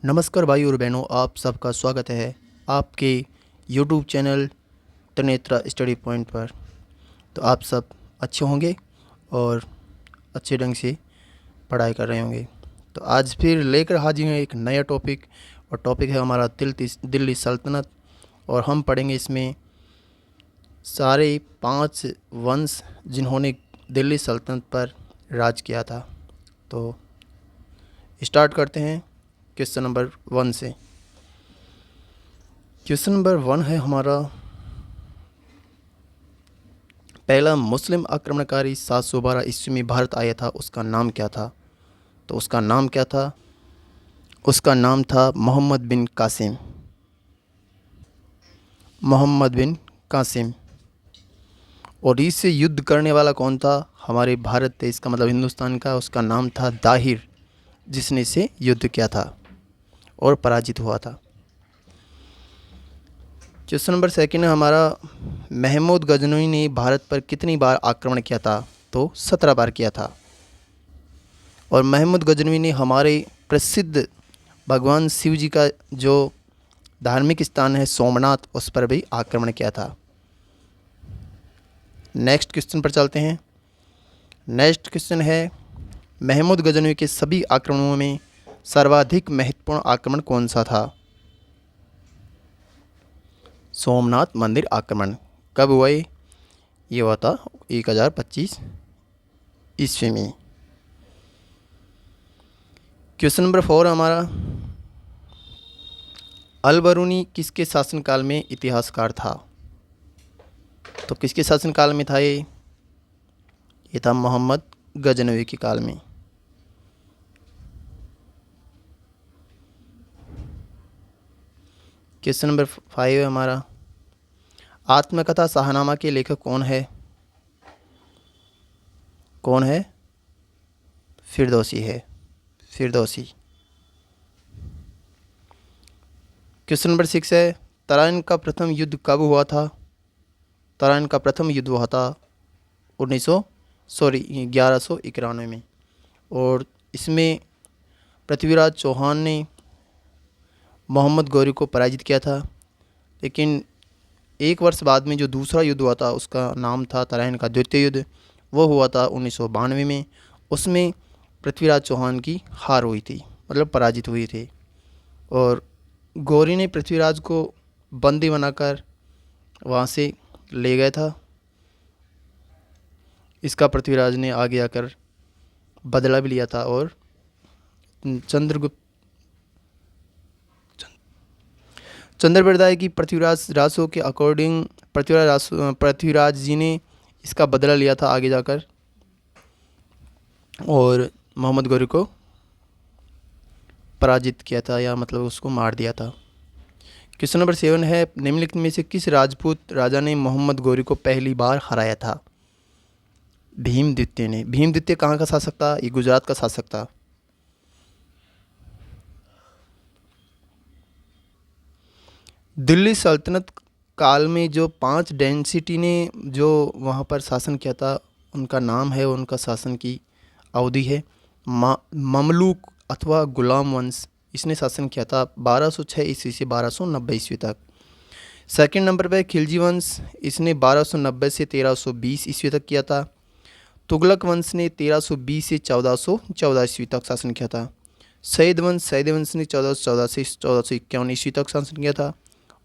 नमस्कार भाई और बहनों, आप सबका स्वागत है आपके YouTube channel Trinetra study point पर। तो आप सब अच्छे होंगे और अच्छे ढंग से पढ़ाई कर रहे होंगे। तो आज फिर लेकर हाजिर हैं एक नया टॉपिक, और टॉपिक है हमारा दिल्ली सल्तनत। और हम पढ़ेंगे इसमें सारे 5 वंश जिन्होंने दिल्ली सल्तनत पर राज किया था। तो स्टार्ट करते हैं क्वेश्चन नंबर 1 से। क्वेश्चन नंबर 1 है हमारा, पहला मुस्लिम आक्रमणकारी 712 ईस्वी में भारत आया था, उसका नाम क्या था? तो उसका नाम क्या था? उसका नाम था मोहम्मद बिन कासिम। मोहम्मद बिन कासिम। और इससे युद्ध करने वाला कौन था? हमारे भारत देश का, मतलब हिंदुस्तान का, उसका नाम था दाहिर, जिसने से युद्ध किया था और पराजित हुआ था। क्वेश्चन नंबर 2 है हमारा, महमूद गजनवी ने भारत पर कितनी बार आक्रमण किया था? तो 17 बार किया था। और महमूद गजनवी ने हमारे प्रसिद्ध भगवान शिव जी का जो धार्मिक स्थान है सोमनाथ, उस पर भी आक्रमण किया था। नेक्स्ट क्वेश्चन पर चलते हैं। नेक्स्ट क्वेश्चन है, महमूद गजनवी के सभी आक्रमणों में सर्वाधिक महत्वपूर्ण आक्रमण कौन सा था? सोमनाथ मंदिर आक्रमण। कब हुआ ये हुआ था 1025 ईस्वी में। क्वेश्चन नंबर 4 है हमारा, अल बरूनी किसके शासनकाल में इतिहासकार था? तो किसके शासनकाल में था ये था मोहम्मद गजनवी के काल में। क्वेश्चन नंबर 5 है हमारा, आत्मकथा शाहनामा के लेखक कौन है? कौन है? फिरदौसी है, फिरदौसी। क्वेश्चन नंबर 6 है, तराइन का प्रथम युद्ध कब हुआ था? तराइन का प्रथम युद्ध हुआ था 1191 में। और इसमें पृथ्वीराज चौहान ने मोहम्मद गौरी को पराजित किया था। लेकिन एक वर्ष बाद में जो दूसरा युद्ध हुआ था, उसका नाम था तराइन का द्वितीय युद्ध, वो हुआ था 1992 में। उसमें पृथ्वीराज चौहान की हार हुई थी, मतलब पराजित हुई थी। और गौरी ने पृथ्वीराज को बंदी बनाकर वहाँ से ले गया था। इसका पृथ्वीराज ने आगे आकर बदला भी लिया था। और चंद्रप्रदाय की पृथ्वीराज रासो के अकॉर्डिंग पृथ्वीराज जी ने इसका बदला लिया था आगे जाकर, और मोहम्मद गौरी को पराजित किया था, या मतलब उसको मार दिया था। क्वेश्चन नंबर 7 है, निम्नलिखित में से किस राजपूत राजा ने मोहम्मद गौरी को पहली बार हराया था? भीम द्वितीय ने। भीम द्वितीय कहाँ का शासक था? ये गुजरात का शासक था। दिल्ली सल्तनत काल में जो 5 डेंसिटी ने जो वहाँ पर शासन किया था, उनका नाम है, उनका शासन की अवधि है ममलूक अथवा गुलाम वंश। इसने शासन किया था 1206 ईस्वी से 1290 ईस्वी तक। सेकंड नंबर पे खिलजी वंश, इसने 1290 से 1320 ईस्वी तक किया था। तुगलक वंश ने 1320 से 1414 ईस्वी तक शासन किया था। सैयद वंश ने 1414 से 1451 ईस्वी तक शासन किया था।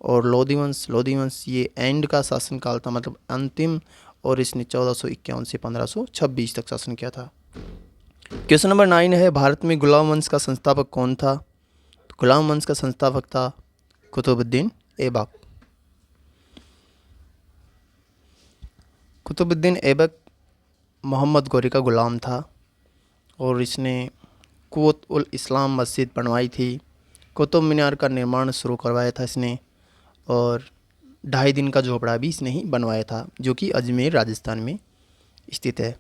और लोधी वंश ये एंड का शासनकाल था, मतलब अंतिम, और इसने 1451 से 1526 तक शासन किया था। क्वेश्चन नंबर 9 है, भारत में गुलाम वंश का संस्थापक कौन था? तो गुलाम वंश का संस्थापक था कुतुबुद्दीन ऐबक। कुतुबुद्दीन ऐबक मोहम्मद गौरी का गुलाम था, और इसने कुवत उल इस्लाम मस्जिद बनवाई थी। कुतुब मीनार का निर्माण शुरू करवाया था इसने, और 2.5 दिन का झोपड़ा भी इसने ही बनवाया था, जो कि अजमेर राजस्थान में स्थित है।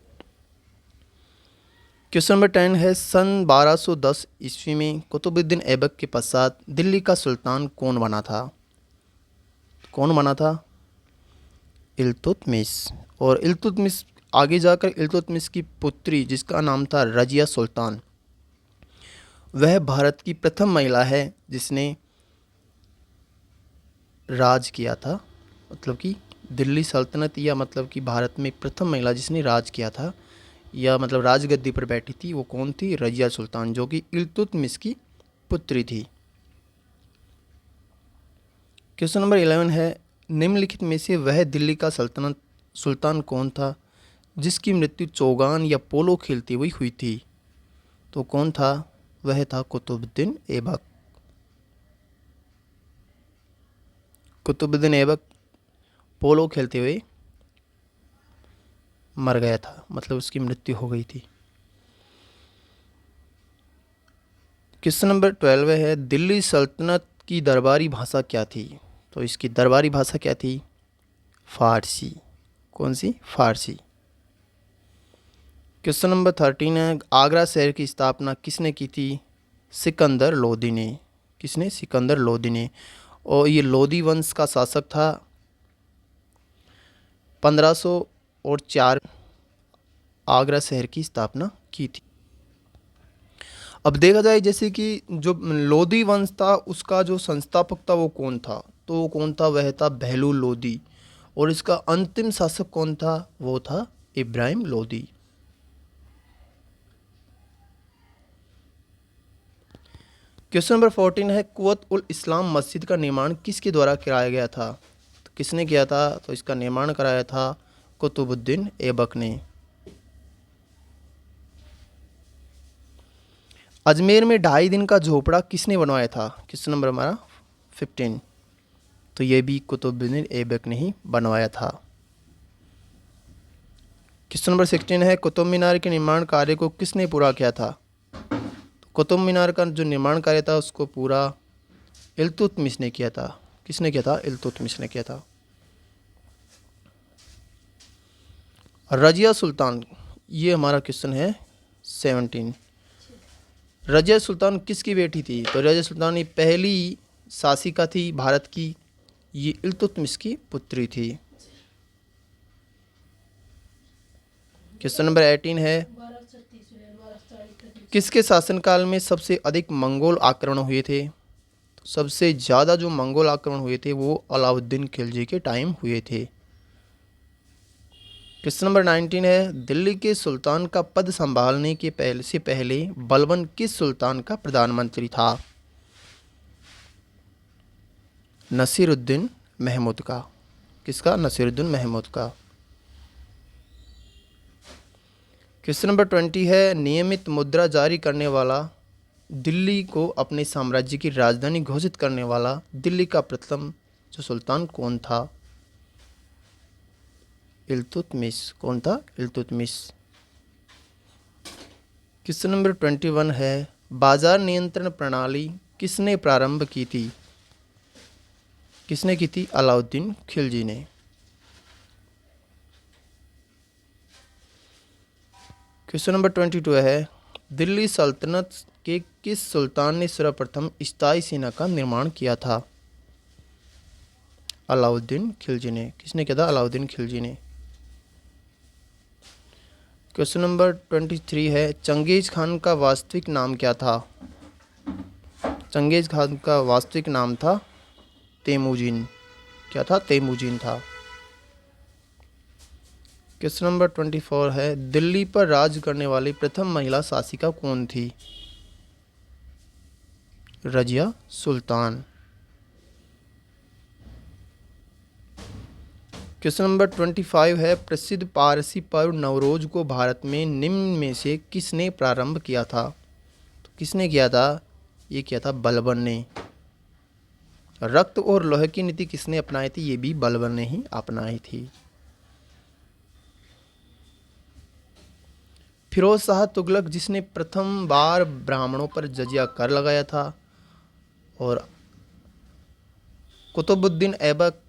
क्वेश्चन नंबर 10 है, सन 1210 ईस्वी में कुतुबुद्दीन ऐबक के पश्चात दिल्ली का सुल्तान कौन बना था? कौन बना था? इल्तुतमिश। और इल्तुतमिश आगे जाकर इल्तुतमिश की पुत्री, जिसका नाम था रजिया सुल्तान, वह भारत की प्रथम महिला है जिसने राज किया था, मतलब कि दिल्ली सल्तनत, या मतलब कि भारत में प्रथम महिला जिसने राज किया था या मतलब राजगद्दी पर बैठी थी, वो कौन थी? रजिया सुल्तान, जो कि इल्तुतमिश की पुत्री थी। क्वेश्चन नंबर 11 है, निम्नलिखित में से वह दिल्ली का सल्तनत सुल्तान कौन था जिसकी मृत्यु चौगान या पोलो खेलती हुई हुई थी? तो कौन था? वह था कुतुबुद्दीन ऐबक। कुतुबुद्दीन ऐबक पोलो खेलते हुए मर गया था, मतलब उसकी मृत्यु हो गई थी। क्वेश्चन नंबर 12 है, दिल्ली सल्तनत की दरबारी भाषा क्या थी? तो इसकी दरबारी भाषा क्या थी? फारसी। कौन सी? फारसी। क्वेश्चन नंबर 13 है, आगरा शहर की स्थापना किसने की थी? सिकंदर लोदी ने। किसने? सिकंदर लोदी ने। और ये लोदी वंश का शासक था। 1504 आगरा शहर की स्थापना की थी। अब देखा जाए जैसे कि जो लोदी वंश था उसका जो संस्थापक था वो कौन था? तो वो कौन था? वह था बहलूल लोदी। और इसका अंतिम शासक कौन था? वो था इब्राहिम लोदी। क्वेश्चन नंबर 14 है, कुव्वत उल इस्लाम मस्जिद का निर्माण किसके द्वारा कराया गया था? तो किसने किया था? तो इसका निर्माण कराया था कुतुबुद्दीन ऐबक ने। अजमेर में 2.5 दिन का झोपड़ा किसने बनवाया था? क्वेश्चन नंबर हमारा 15। तो ये भी कुतुबुद्दीन ऐबक ने ही बनवाया था। क्वेश्चन नंबर 16 है, कुतुब मीनार के निर्माण कार्य को किसने पूरा किया था? तो कुतुब मीनार का जो निर्माण कार्य था उसको पूरा इल्तुतमिश ने किया था। किसने किया था? इल्तुतमिश ने किया था। रजिया सुल्तान, ये हमारा क्वेश्चन है 17। रजिया सुल्तान किसकी बेटी थी? तो रजिया सुल्तान ये पहली शासिका थी भारत की। ये इल्तुतमिश की पुत्री थी। क्वेश्चन नंबर 18 है, किसके शासनकाल में सबसे अधिक मंगोल आक्रमण हुए थे? तो सबसे ज़्यादा जो मंगोल आक्रमण हुए थे वो अलाउद्दीन खिलजी के टाइम हुए थे। क्वेश्चन नंबर 19 है, दिल्ली के सुल्तान का पद संभालने के पहले बलबन किस सुल्तान का प्रधानमंत्री था? नसीरुद्दीन महमूद का। किसका? नसीरुद्दीन महमूद का। क्वेश्चन नंबर 20 है, नियमित मुद्रा जारी करने वाला, दिल्ली को अपने साम्राज्य की राजधानी घोषित करने वाला दिल्ली का प्रथम जो सुल्तान कौन था? इल्तुतमिश। कौन था? इल्तुतमिश। क्वेश्चन नंबर 21 है, बाजार नियंत्रण प्रणाली किसने प्रारंभ की थी? किसने की थी? अलाउद्दीन खिलजी ने। क्वेश्चन नंबर 22 है, दिल्ली सल्तनत के किस सुल्तान ने सर्वप्रथम स्थायी सेना का निर्माण किया था? अलाउद्दीन खिलजी ने। किसने किया था? अलाउद्दीन खिलजी ने। क्वेश्चन नंबर 23 है, चंगेज खान का वास्तविक नाम क्या था? चंगेज खान का वास्तविक नाम था तेमुजिन। क्या था? तेमुजिन था। क्वेश्चन नंबर 24 है, दिल्ली पर राज करने वाली प्रथम महिला शासिका कौन थी? रजिया सुल्तान। क्वेश्चन नंबर 25 है, प्रसिद्ध पारसी पर्व नवरोज को भारत में निम्न में से किसने प्रारंभ किया था? तो किसने किया था? ये किया था बलबन ने। रक्त और लोहे की नीति किसने अपनाई थी? ये भी बलबन ने ही अपनाई थी। फिरोज शाह तुगलक जिसने प्रथम बार ब्राह्मणों पर जजिया कर लगाया था, और कुतुबुद्दीन ऐबक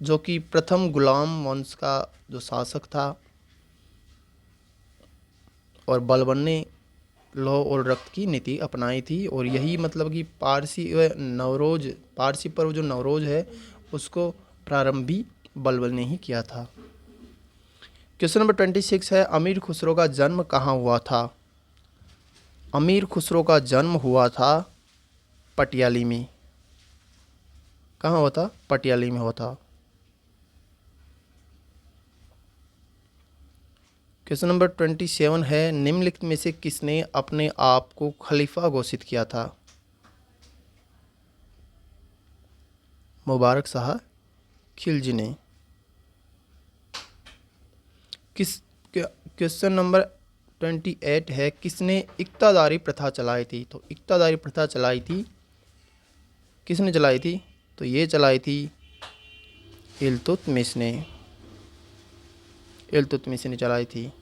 जो कि प्रथम गुलाम वंश का जो शासक था, और बलबन ने लौह और रक्त की नीति अपनाई थी। और यही मतलब कि पारसी पर्व जो नवरोज है उसको प्रारंभ भी बलबन ने ही किया था। क्वेश्चन नंबर 26 है, अमीर खुसरो का जन्म कहाँ हुआ था? अमीर खुसरो का जन्म हुआ था पटियाली में। कहाँ हुआ था? पटियाली में हुआ था। क्वेश्चन नंबर 27 है, निम्नलिखित में से किसने अपने आप को खलीफा घोषित किया था? मुबारक शाह खिलजी ने। क्वेश्चन नंबर 28 है, किसने इक्तादारी प्रथा चलाई थी? तो इक्तादारी प्रथा चलाई थी, किसने चलाई थी? तो ये चलाई थी इल्तुतमिश ने। इल्तुतमिश ने चलाई थी।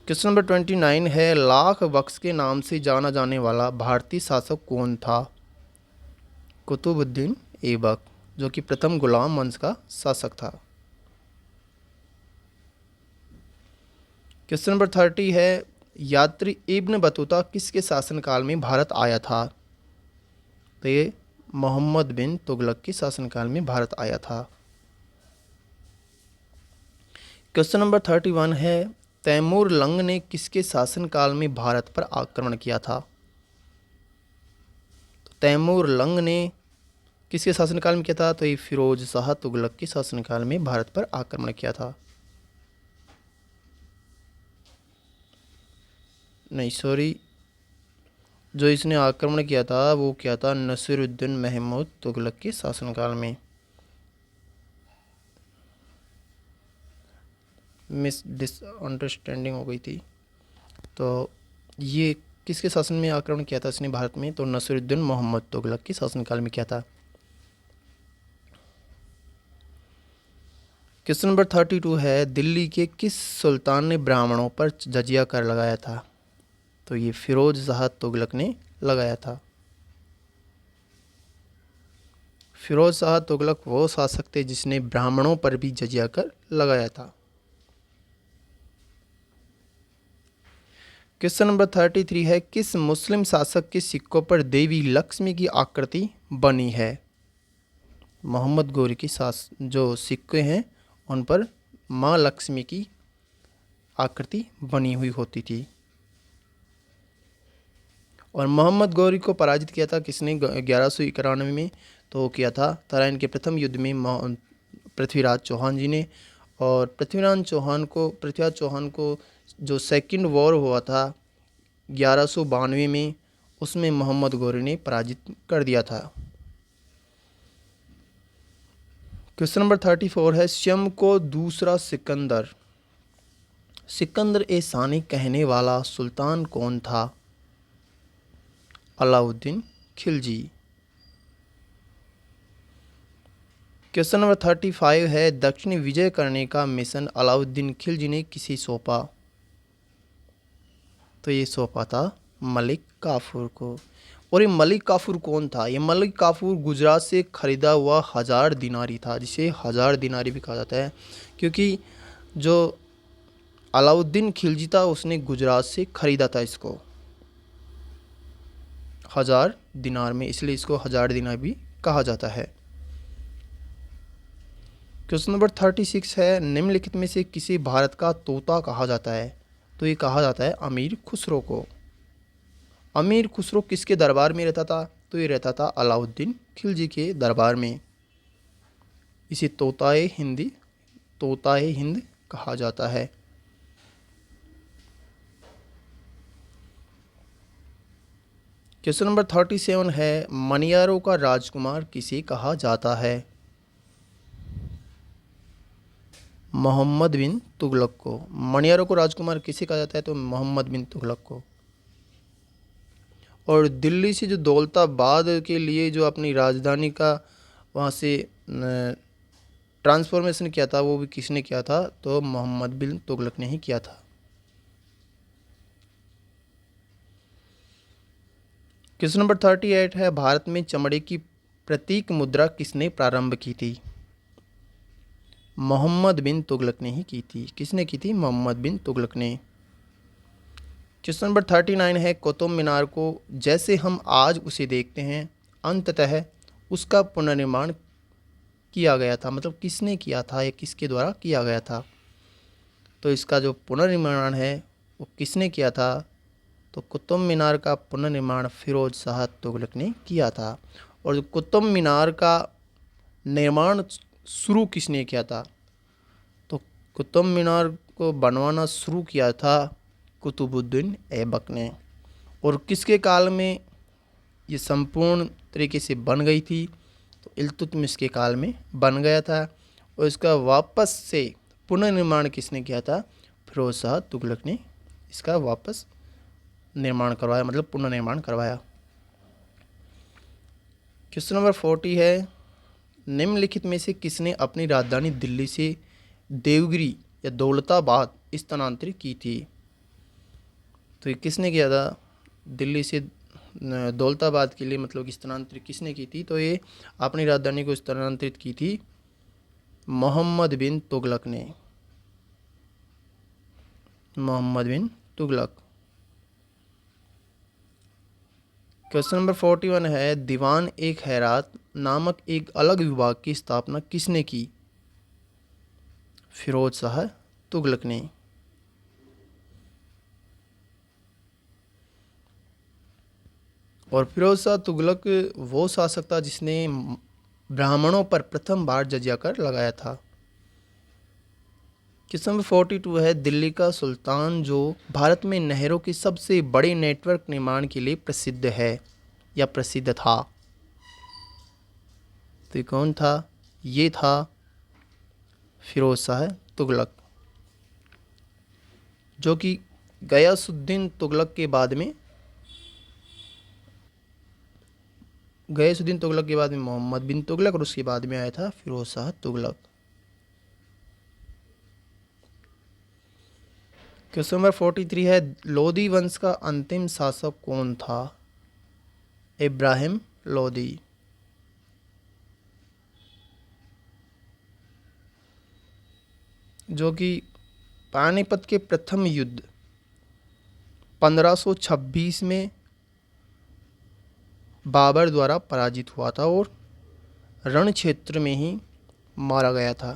क्वेश्चन नंबर 29 है, लाख बख्श के नाम से जाना जाने वाला भारतीय शासक कौन था? कुतुबुद्दीन ऐबक, जो कि प्रथम गुलाम वंश का शासक था। क्वेश्चन नंबर 30 है, यात्री इब्न बतूता किसके शासनकाल में भारत आया था? तो ये मोहम्मद बिन तुगलक के शासनकाल में भारत आया था। क्वेश्चन नंबर 31 है, तैमूर लंग ने किसके शासनकाल में भारत पर आक्रमण किया था? तो तैमूर लंग ने किसके शासनकाल में किया था? तो ये फिरोज शाह तुगलक के शासनकाल में भारत पर आक्रमण किया था। नहीं सॉरी, जो इसने आक्रमण किया था वो किया था नसीरुद्दीन महमूद तुगलक के शासनकाल में। मिसअंडरस्टैंडिंग हो गई थी। तो ये किसके शासन में आक्रमण किया था इसने भारत में? तो नसीरुद्दीन मोहम्मद तुगलक के शासनकाल में किया था। क्वेश्चन नंबर 32 है, दिल्ली के किस सुल्तान ने ब्राह्मणों पर जजिया कर लगाया था? तो ये फिरोज शाह तुगलक ने लगाया था। फिरोज शाह तुगलक वो शासक थे जिसने ब्राह्मणों पर भी जजिया कर लगाया था। क्वेश्चन नंबर 33 है, किस मुस्लिम शासक के सिक्कों पर देवी लक्ष्मी की आकृति बनी है? मोहम्मद गोरी की जो सिक्के हैं उन पर माँ लक्ष्मी की आकृति बनी हुई होती थी। और मोहम्मद गौरी को पराजित किया था किसने 1191 में? तो किया था तराइन के प्रथम युद्ध में पृथ्वीराज चौहान जी ने। और पृथ्वीराज चौहान को जो सेकंड वॉर हुआ था 1192 में, उसमें मोहम्मद गौरी ने पराजित कर दिया था। क्वेश्चन नंबर 34 है, शम को दूसरा सिकंदर ए सानी कहने वाला सुल्तान कौन था? अलाउद्दीन खिलजी। क्वेश्चन नंबर 35 है, दक्षिणी विजय करने का मिशन अलाउद्दीन खिलजी ने किसे सौंपा? तो ये सौंपा था मलिक काफूर को। और ये मलिक काफूर कौन था? ये मलिक काफूर गुजरात से खरीदा हुआ 1000 दिनारी था, जिसे 1000 दिनारी भी कहा जाता है, क्योंकि जो अलाउद्दीन खिलजी था उसने गुजरात से खरीदा था इसको 1000 दिनार में, इसलिए इसको 1000 दिनार भी कहा जाता है। क्वेश्चन नंबर 36 है, निम्नलिखित में से किसी भारत का तोता कहा जाता है? तो ये कहा जाता है अमीर खुसरो को। अमीर खुसरो किसके दरबार में रहता था? तो ये रहता था अलाउद्दीन खिलजी के दरबार में। इसे तोताए हिंद कहा जाता है। क्वेश्चन नंबर 37 है, मनियारों का राजकुमार किसे कहा जाता है? मोहम्मद बिन तुगलक को। मनियारों को राजकुमार किसे कहा जाता है? तो मोहम्मद बिन तुगलक को। और दिल्ली से जो दौलताबाद के लिए जो अपनी राजधानी का वहाँ से ट्रांसफॉर्मेशन किया था वो भी किसने किया था? तो मोहम्मद बिन तुगलक ने ही किया था। क्वेश्चन नंबर 38 है, भारत में चमड़े की प्रतीक मुद्रा किसने प्रारंभ की थी? मोहम्मद बिन तुगलक ने ही की थी। किसने की थी? मोहम्मद बिन तुगलक ने। क्वेश्चन नंबर 39 है, कुतुब मीनार को जैसे हम आज उसे देखते हैं अंततः उसका पुनर्निर्माण किया गया था, मतलब किसने किया था या किसके द्वारा किया गया था? तो इसका जो पुनर्निर्माण है वो किसने किया था? तो कुतुब मीनार का पुनर्निर्माण फिरोज शाह तुगलक ने किया था। और कुतुब मीनार का निर्माण शुरू किसने किया था? तो कुतुब मीनार को बनवाना शुरू किया था कुतुबुद्दीन ऐबक ने। और किसके काल में ये संपूर्ण तरीके से बन गई थी? तो इल्तुतमिश के काल में बन गया था। और इसका वापस से पुनर्निर्माण किसने किया था? फिरोज शाह तुगलक ने इसका वापस निर्माण करवाया, मतलब पुनर्निर्माण करवाया। क्वेश्चन नंबर 40 है, निम्नलिखित में से किसने अपनी राजधानी दिल्ली से देवगिरी या दौलताबाद स्थानांतरित की थी? तो ये किसने किया था? दिल्ली से दौलताबाद के लिए मतलब स्थानांतरित किसने की थी? तो ये अपनी राजधानी को स्थानांतरित की थी मोहम्मद बिन तुगलक ने। मोहम्मद बिन तुगलक। क्वेश्चन नंबर 41 है, दीवान एक हैरात नामक एक अलग विभाग की स्थापना किसने की? फिरोज शाह तुगलक ने। और फिरोज शाह तुगलक वो शासक था जिसने ब्राह्मणों पर प्रथम बार जजिया कर लगाया था। क्वेश्चन नंबर 42 है, दिल्ली का सुल्तान जो भारत में नहरों के सबसे बड़े नेटवर्क निर्माण के लिए प्रसिद्ध है या प्रसिद्ध था, तो ये कौन था? ये था फिरोज शाह तुगलक, जो कि गयासुद्दीन तुगलक के बाद में मोहम्मद बिन तुगलक और उसके बाद में आया था फिरोज शाह तुगलक। क्वेश्चन नंबर 43 है, लोदी वंश का अंतिम शासक कौन था? इब्राहिम लोदी। जो कि पानीपत के प्रथम युद्ध 1526 में बाबर द्वारा पराजित हुआ था और रण क्षेत्र में ही मारा गया था।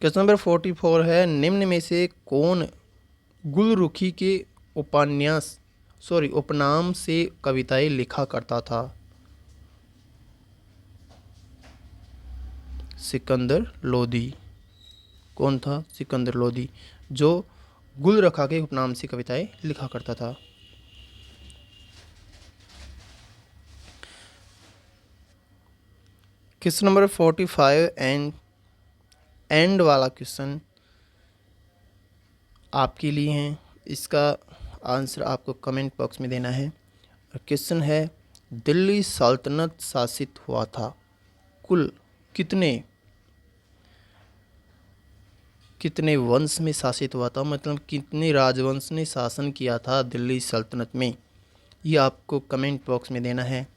क्वेश्चन नंबर 44 है, निम्न में से कौन गुलरुखी के उपनाम से कविताएं लिखा करता था? सिकंदर लोदी। कौन था? सिकंदर लोदी, जो गुलरखा के उपनाम से कविताएं लिखा करता था। क्वेश्चन नंबर 45 एंड वाला क्वेश्चन आपके लिए है। इसका आंसर आपको कमेंट बॉक्स में देना है। और क्वेश्चन है, दिल्ली सल्तनत शासित हुआ था कुल कितने वंश में शासित हुआ था? मतलब कितने राजवंश ने शासन किया था दिल्ली सल्तनत में? ये आपको कमेंट बॉक्स में देना है।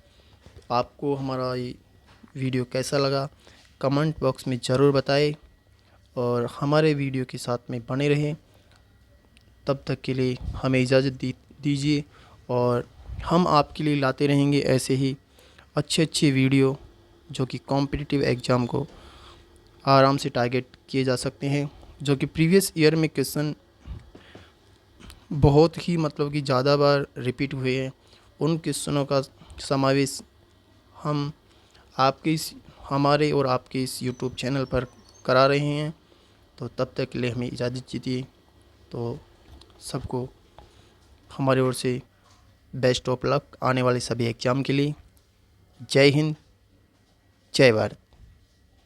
आपको हमारा ये वीडियो कैसा लगा कमेंट बॉक्स में ज़रूर बताएं और हमारे वीडियो के साथ में बने रहें। तब तक के लिए हमें इजाज़त दीजिए और हम आपके लिए लाते रहेंगे ऐसे ही अच्छे वीडियो जो कि कॉम्पिटिटिव एग्ज़ाम को आराम से टारगेट किए जा सकते हैं। जो कि प्रीवियस ईयर में क्वेश्चन बहुत ही मतलब कि ज़्यादा बार रिपीट हुए हैं, उन क्वेश्चनों का समावेश हम हमारे और आपके इस यूट्यूब चैनल पर करा रहे हैं। तो तब तक के लिए हमें इजाज़त दीजिए। तो सबको हमारी ओर से बेस्ट ऑफ लक आने वाले सभी एग्ज़ाम के लिए। जय हिंद, जय भारत।